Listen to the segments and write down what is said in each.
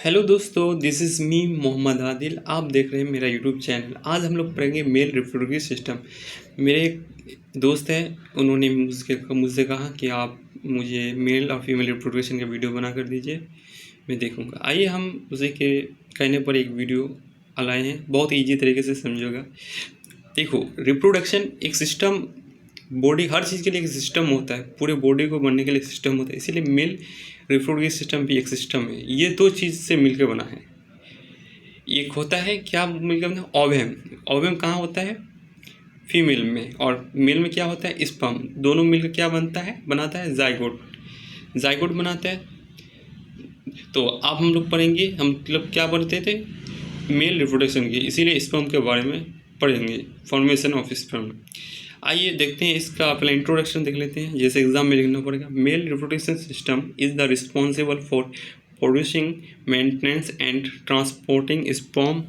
Hello दोस्तों, this is me Mohammad Adil. आप देख रहे हैं मेरा यूट्यूब चैनल। आज हम लोग पढ़ेंगे मेल रिप्रोडक्टिव सिस्टम। मेरे एक दोस्त हैं, उन्होंने मुझसे कहा कि आप मुझे मेल और फीमेल रिप्रोडक्शन का वीडियो बना कर दीजिए, मैं देखूंगा। आइए हम उसी के कहने पर एक वीडियो लाए हैं, बहुत ईजी तरीके से समझोगा। देखो, रिप्रोडक्शन एक सिस्टम, बॉडी हर चीज़ के लिए एक सिस्टम होता है, पूरे बॉडी को बनने के लिए एक सिस्टम होता है, इसीलिए मेल रिप्रोडक्टिव सिस्टम भी एक सिस्टम है। ये दो चीज़ से मिलकर बना है। एक होता है क्या मिलकर बना, ओवम। ओवम कहाँ होता है? फीमेल में। और मेल में क्या होता है? स्पर्म। दोनों मिलकर क्या बनता है, बनाता है जाइगोट। जाइगोट बनाता है। तो अब हम लोग पढ़ेंगे, हम मतलब क्या पढ़ते थे, मेल रिप्रोडक्शन की, इसीलिए स्पर्म के बारे में पढ़ेंगे, फॉर्मेशन ऑफ स्पर्म। आइए देखते हैं, इसका पहले इंट्रोडक्शन देख लेते हैं, जैसे एग्जाम में लिखना पड़ेगा। Male reproduction system is the responsible for producing, maintenance and transporting sperm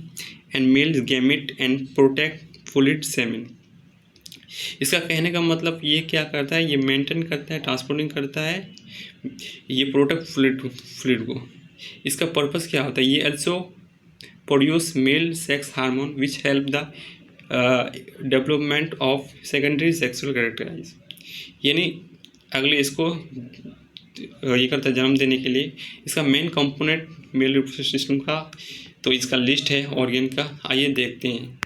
and male gamete and protect fluid semen. इसका कहने का मतलब ये क्या करता है, ये मेंटेन करता है, ट्रांसपोर्टिंग करता है, ये प्रोटेक्ट फ्लूइड को। इसका पर्पस क्या होता है? ये also produce male sex hormone which help the development of secondary sexual characterise. यानी अगले इसको ये करता है जन्म देने के लिए। इसका main component male reproductive system का, तो इसका लिस्ट है ऑर्गन का। आइए देखते हैं।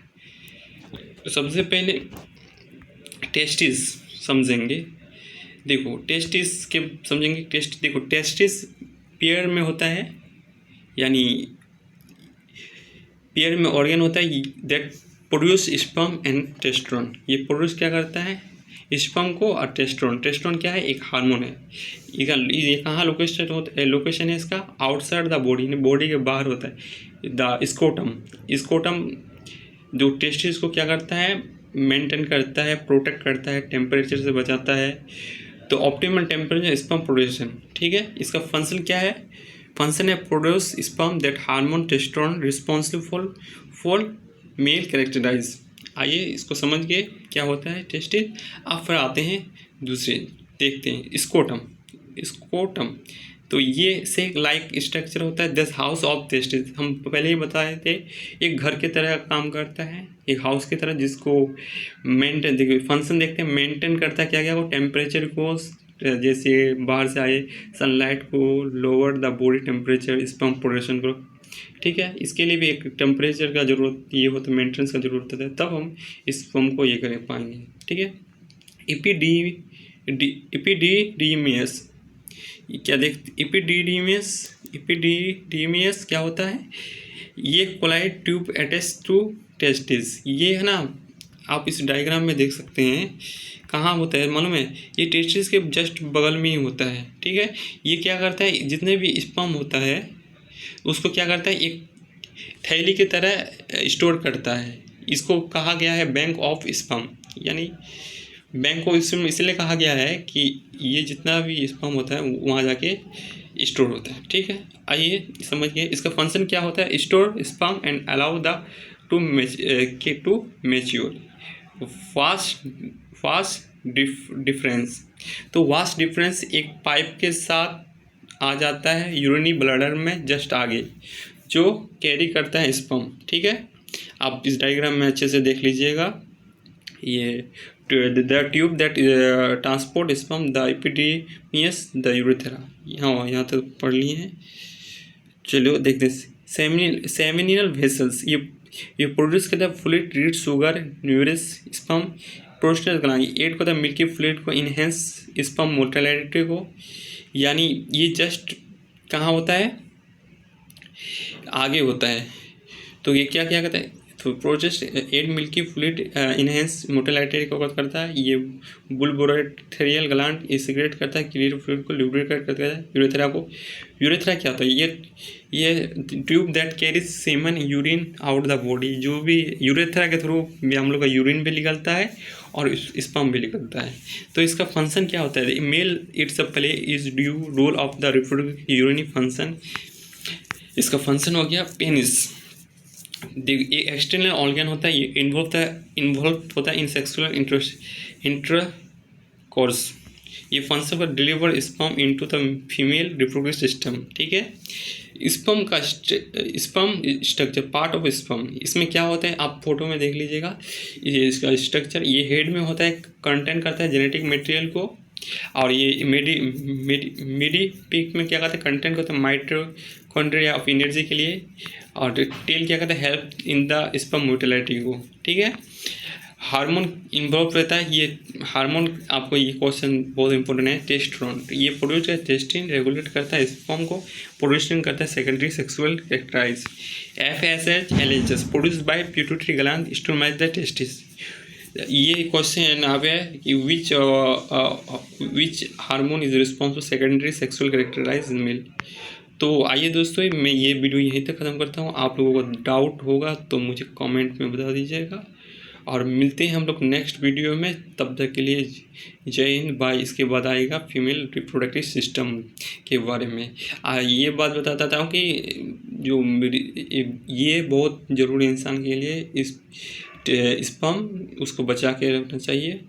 तो सबसे पहले टेस्टिस समझेंगे। देखो टेस्टिस के समझेंगे। देखो टेस्टिस पेयर में होता है, यानी पेयर में ऑर्गन होता है that produce sperm and testosterone. ये प्रोड्यूस क्या करता है? स्पर्म को और टेस्टोस्टेरोन। टेस्टोस्टेरोन क्या है? एक हार्मोन है। ये कहाँ लोकेशन होता है? लोकेशन है इसका आउटसाइड द बॉडी, बॉडी के बाहर होता है। The scrotum. स्कोटम जो टेस्टिस को क्या करता है? मेंटेन करता है, प्रोटेक्ट करता है, टेम्परेचर से बचाता है। तो ऑप्टिमल टेम्परेचर स्पर्म प्रोडक्शन, ठीक है। इसका फंक्शन क्या है? फंक्शन है produce sperm that hormone testosterone responsible for male characterise. आइए इसको समझ के क्या होता है टेस्टिस। अब फिर आते हैं दूसरे, देखते हैं स्कोटम। स्कोटम तो ये से लाइक स्ट्रक्चर होता है दस हाउस ऑफ टेस्टिस। हम पहले ही बताए थे, एक घर की तरह काम करता है, एक हाउस की तरह, जिसको मेंटेन, देखिए फंक्शन देखते हैं, मेंटेन करता है क्या क्या, वो टेम्परेचर को, जैसे बाहर से आए सनलाइट को, lower the body temperature, sperm production को, ठीक है। इसके लिए भी एक टेम्परेचर का जरूरत ये होता है, मेंटेनेंस का जरूरत होता है, तब हम इस स्पर्म को ये कर पाएंगे, ठीक है। इपिडीडीमियस क्या इपिडीडीमियस क्या होता है? ये coiled tube attach to testis. ये है ना, आप इस डायग्राम में देख सकते हैं, कहाँ होता है मालूम है? ये टेस्टिस के जस्ट बगल में ही होता है, ठीक है। ये क्या करता है, जितने भी स्पर्म होता है उसको क्या करता है, एक थैली की तरह स्टोर करता है। इसको कहा गया है बैंक ऑफ स्पर्म, यानी बैंक को इसलिए कहा गया है कि ये जितना भी स्पर्म होता है वहाँ जाके स्टोर होता है, ठीक है। आइए समझिए इसका फंक्शन क्या होता है। Store sperm and allow the two mature. Vast difference, तो वास्ट डिफरेंस एक पाइप के साथ आ जाता है यूरिनी ब्लडर में जस्ट आगे, जो कैरी करता है स्पर्म, ठीक है। आप इस डायग्राम में अच्छे से देख लीजिएगा। ये the tube that transport sperm, the epididymis, the urethra. यहाँ तक पढ़ लिए हैं। चलो देखते हैं सेमिनियल वेसल्स। ये प्रोड्यूस करता है fluid rich sugar nourish sperm prostate gland. Add करता है मिल्की फ्लूइड को, इनहेंस स्पर्म मोटिलिटी को। यानी ये जस्ट कहाँ होता है? आगे होता है। तो ये क्या क्या करता है? तो process add milky fluid enhance motility को करता है। ये बुलबोरेथेरियल ग्लैंड ये सिक्रेट करता है क्लियर फ्लूइड को, लुब्रिकेट करता है यूरेथ्रा को। यूरेथ्रा क्या होता है? ये tube that carries semen urine out the body. जो भी यूरेथ्रा के थ्रू हम लोग का यूरिन भी निकलता है और स्पर्म भी निकलता है। तो इसका फंक्शन क्या होता है? Male it's a play is due role of the reproductive urinary function. इसका फंक्शन हो गया पेनिस। ये एक्सटर्नल ऑर्गन होता है, ये इन्वॉल्व होता है इन सेक्सुअल इंटरकोर्स। ये फंक्शन का deliver sperm into the female reproductive system. ठीक है, स्पर्म का sperm structure, part of sperm, इसमें क्या होता है आप फोटो में देख लीजिएगा। ये इसका स्ट्रक्चर, ये हेड में होता है, कंटेंट करता है जेनेटिक मटेरियल को, और ये मिडी पीक में क्या करता है, कंटेंट करता है माइटोकॉन्ड्रिया ऑफ एनर्जी के लिए, और टेल क्या करता है, help in the sperm motility को। ठीक है, हार्मोन इन्वॉल्व रहता है। ये हार्मोन, आपको ये क्वेश्चन बहुत इंपॉर्टेंट है, टेस्टोस्टेरोन, ये प्रोड्यूस करता है, टेस्टिन रेगुलेट करता है स्पर्म को, प्रोड्यूसिंग करता है secondary sexual characteristics. FSH LHS produce by pituitary gland stimulates the testis. ये क्वेश्चन अब है कि which hormone is responsible secondary sexual characteristics in male. तो आइए दोस्तों, मैं ये वीडियो यहीं तक ख़त्म करता हूँ। आप लोगों को डाउट होगा तो मुझे कमेंट में बता दीजिएगा, और मिलते हैं हम लोग नेक्स्ट वीडियो में। तब तक के लिए जय हिंद, बाय। इसके बाद आएगा फीमेल रिप्रोडक्टिव सिस्टम के बारे में। ये बात बताता हूँ कि जो ये बहुत ज़रूरी इंसान के लिए इस स्पर्म उसको बचा के रखना चाहिए।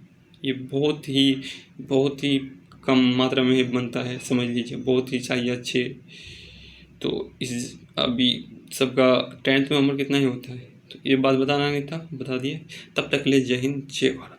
ये बहुत ही कम मात्रा में बनता है, समझ लीजिए, बहुत ही चाहिए अच्छे। तो इस अभी सबका 10th में उम्र कितना ही होता है, तो ये बात बताना नहीं था, बता दिए। तब तक के लिए जय हिंद, जय भारत।